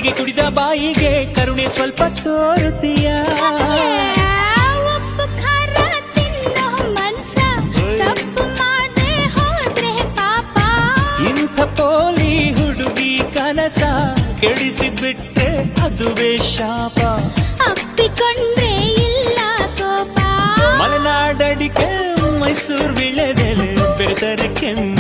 ಮಜ್ಜಿಗೆ ಕುಡಿದ ಬಾಯಿಗೆ ಕರುಣೆ ಸ್ವಲ್ಪ ತೋರುತ್ತೀಯ. ಉಪ್ಪು ಖಾರ ತಿನ್ನೋ ಮನ್ಸ ತಪ್ಪು ಮಾಡದೆ ಹೋದ್ರೆ ಪಾಪ. ಇಂಥ ಪೋಲಿ ಹುಡುಗಿ ಕನಸ ಕೆಡಿಸಿಬಿಟ್ರೆ ಅದುವೇ ಶಾಪ. ಅಪ್ಪಿಕೊಂಡ್ರೆ ಇಲ್ಲ ಕೋಪ. ಮಲೆನಾಡಡಿಕೆ ಮೈಸೂರು ವಿಳೆದೆಲೆ ಬೆರೆತರೆ ಕೆಂದ